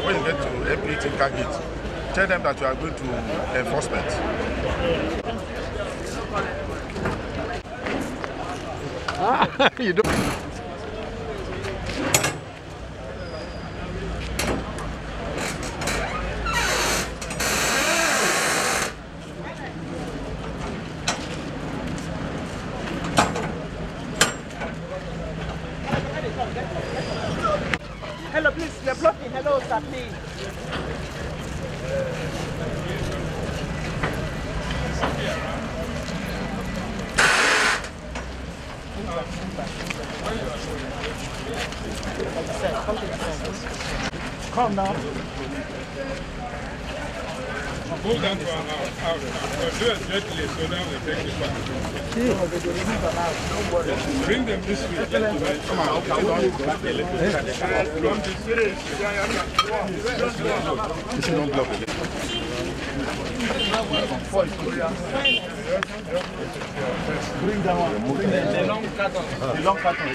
When you get to MPT Kagit, tell them that you are going to enforcement. You don't. Hello, please, you're blocking. Hello, sir, please. Come now. Hold on to our out. So do it gently so that we take it back. Bring them this way. Come on, This is not blocking. Bring that one. Bring the long carton. The long carton.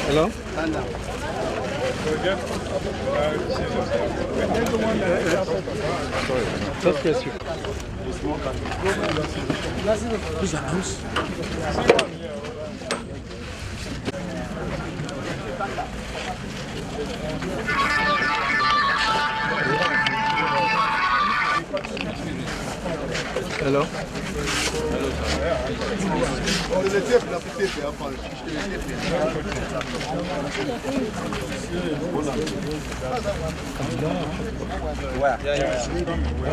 Hello? Stand down. Just press you. Who's that house? Hello? Where?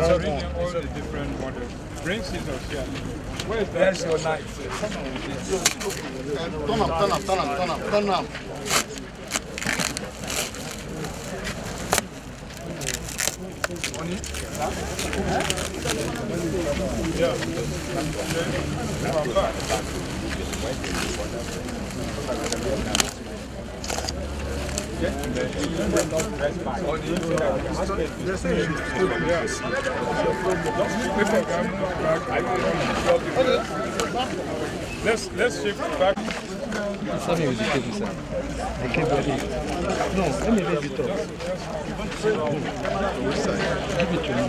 So reading all the different models. Bring scissors here. Where is that? There's your knife. Turn up. Let's shift back. Give it to me.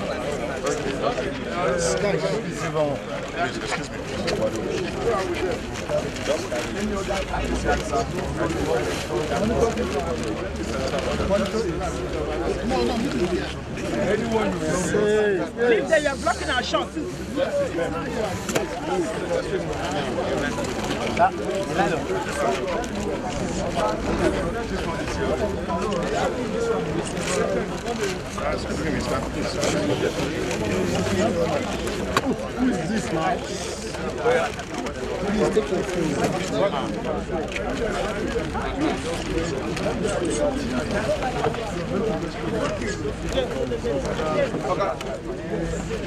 Leave there, you're blocking our shots. Who is this now? Please take your phone.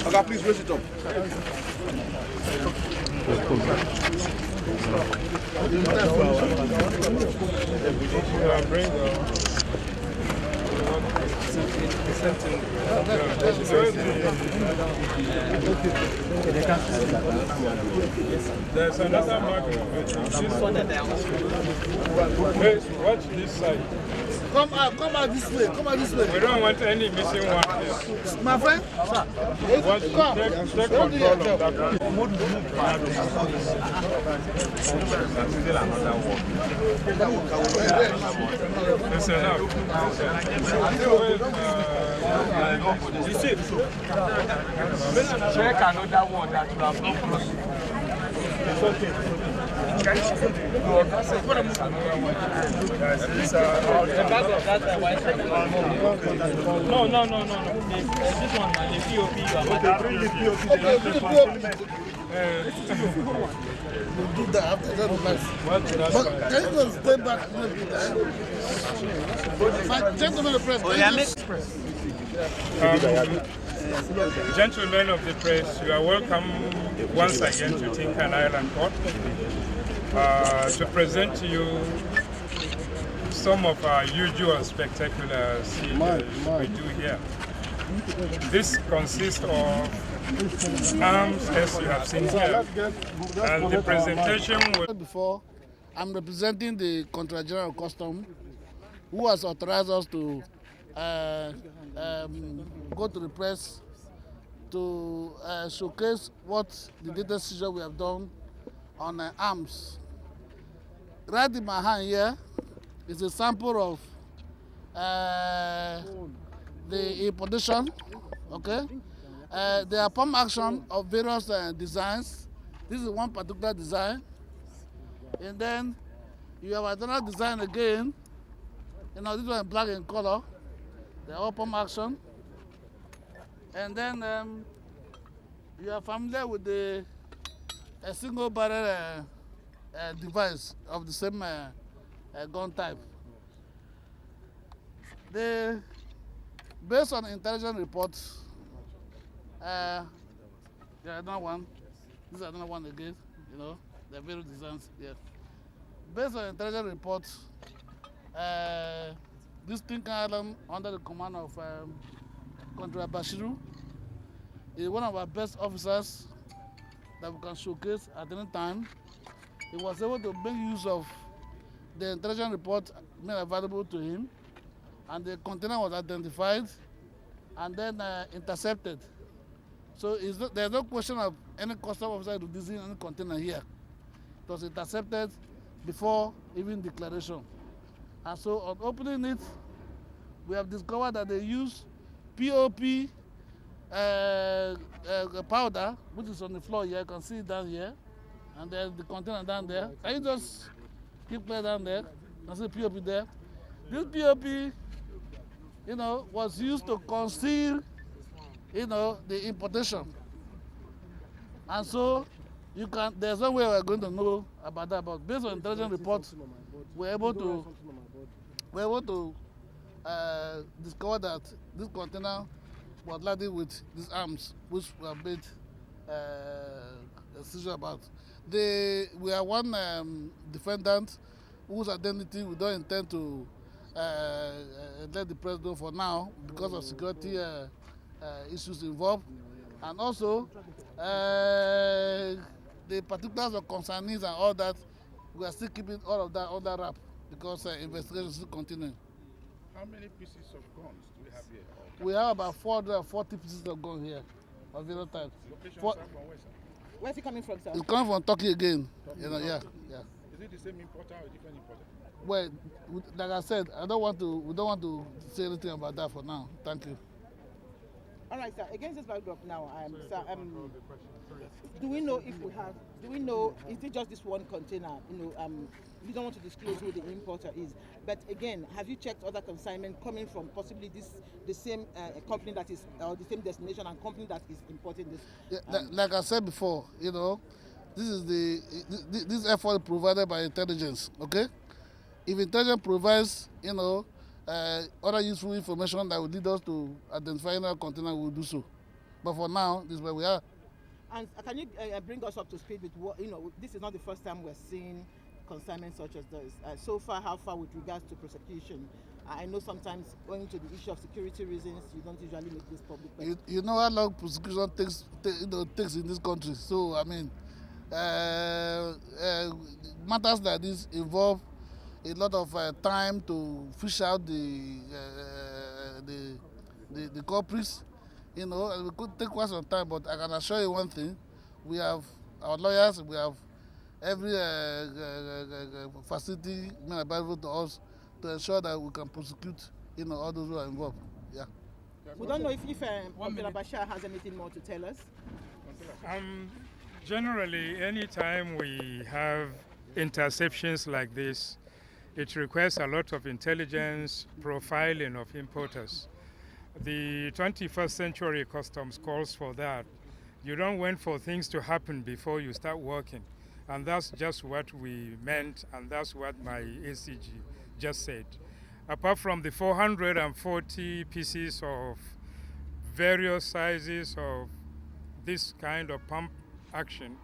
Okay, please raise it up. There's another marker. Watch this side. Come out this way. We don't want any missing one here. My friend? Watch, take control of that one. It's enough. You see, check another one that you have not closed. No. This one, the POP. We'll do that after that. But can you just stay back a little bit? Gentlemen of the press, Gentlemen of the press, you are welcome once again to Tinkan Island Court to present to you some of our usual spectacular scenes we do here. This consists of arms, as you have seen here, and the presentation will... Before, I'm representing the Controller General of Custom, who has authorized us to go to the press to showcase what the latest seizure we have done on arms. Right in my hand here is a sample of the importation, okay? There are pump action of various designs. This is one particular design. And then you have another design again. You know, this one is black in color. They are all pump action. And then you are familiar with a single barrel device of the same gun type. Based on intelligence reports, there are another one. This is another one again. You know, there are various designs here. Based on intelligence reports, this Tinkan Island, under the command of Controller Bashiru, is one of our best officers that we can showcase at any time. He was able to make use of the intelligence report made available to him, and the container was identified and then intercepted. So there's no question of any custom officer releasing any container here. It was intercepted before even declaration. And so on opening it, we have discovered that they use POP powder, which is on the floor here. You can see it down here. And there's the container down there. Can you just keep clear down there? You can see POP there. This POP, you know, was used to conceal, you know, the importation. And so there's no way we're going to know about that, but based on intelligence reports, we're able to discover that this container was laden with these arms, which we have made a seizure about. We are one defendant whose identity we don't intend to let the press know for now because of security issues involved, and also the particulars of concernees and all that. We are still keeping all of that under wrap because investigation is still continuing. How many pieces of guns do we have here? We have about 440 pieces of gun here of various types. Where's it coming from, sir? It's coming from Turkey again. You know, yeah. Is it the same importer or different importer? Well, like I said, we don't want to say anything about that for now. Thank you. All right, sir. Against this backdrop now, sir, do we know, is it just this one container? You know, we don't want to disclose who the importer is. But again, have you checked other consignment coming from possibly the same company that is, or the same destination and company that is importing this? Yeah, like I said before, you know, this is this effort provided by intelligence, okay? If intelligence provides, you know, other useful information that will lead us to identify another container, we will do so. But for now, this is where we are. And can you bring us up to speed with what, you know, this is not the first time we're seeing consignments such as this. So far, how far with regards to prosecution? I know sometimes going to the issue of security reasons, you don't usually make this public. You know how long prosecution takes in this country. So, I mean, matters like this involve a lot of time to fish out the culprits, you know, and it could take quite some time, but I can assure you one thing, we have our lawyers, we have every facility available to us to ensure that we can prosecute, you know, all those who are involved. Yeah. We don't know if Controller Bashir has anything more to tell us. Generally, anytime we have interceptions like this, it requires a lot of intelligence profiling of importers. The 21st century customs calls for that. You don't wait for things to happen before you start working. And that's just what we meant, and that's what my ACG just said. Apart from the 440 pieces of various sizes of this kind of pump action,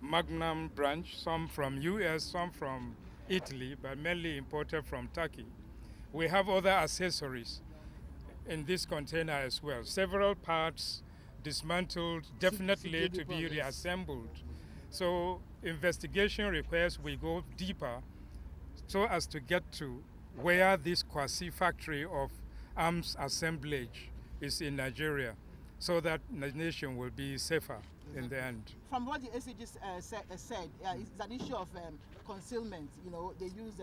Magnum branch, some from US, some from Italy, but mainly imported from Turkey. We have other accessories in this container as well. Several parts dismantled, definitely to be reassembled. So investigation requires we go deeper so as to get to where this quasi-factory of arms assemblage is in Nigeria, so that the nation will be safer in the end. From what the ACG said, it's an issue of concealment. You know, they use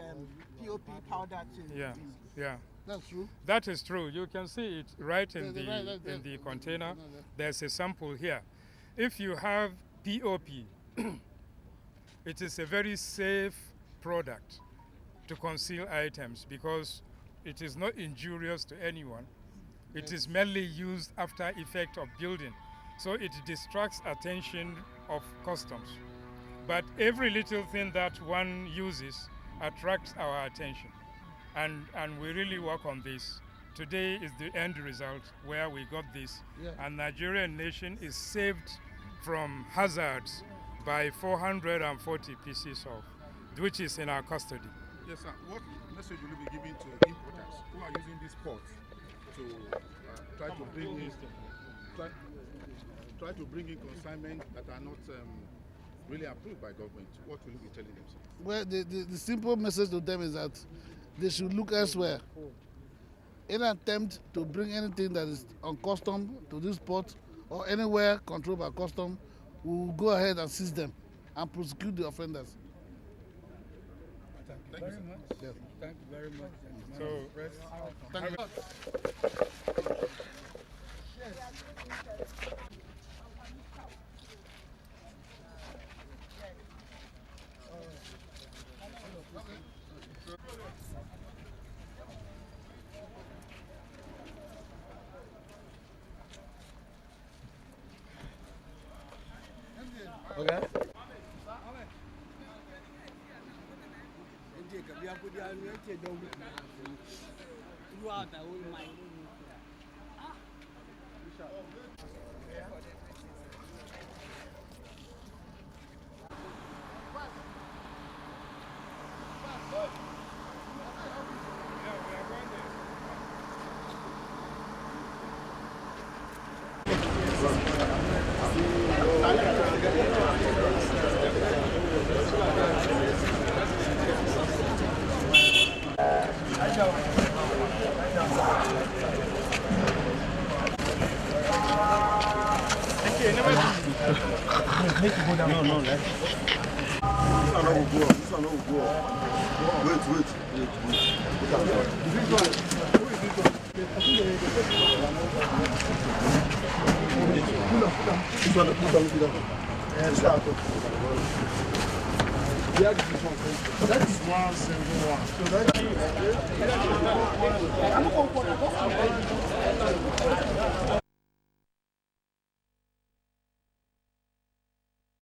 POP powder to. Yeah, yeah. That's true. That is true. You can see it right in the container. There's a sample here. If you have POP, it is a very safe product to conceal items because it is not injurious to anyone. It is mainly used after effect of building. So it distracts attention of customs. But every little thing that one uses attracts our attention. And we really work on this. Today is the end result where we got this. Yeah. And Nigerian nation is saved from hazards by 440 pieces of, which is in our custody. Yes, sir. What message will you be giving to importers who are using this port to try to bring in consignment that are not really approved by government? What will you be telling them, sir? Well, the simple message to them is that they should look elsewhere. Any attempt to bring anything that is on custom to this port or anywhere controlled by custom, we will go ahead and seize them and prosecute the offenders. Thank you very much. Yes. Thank you very much. So, thank you. Okay. That is one single one. So that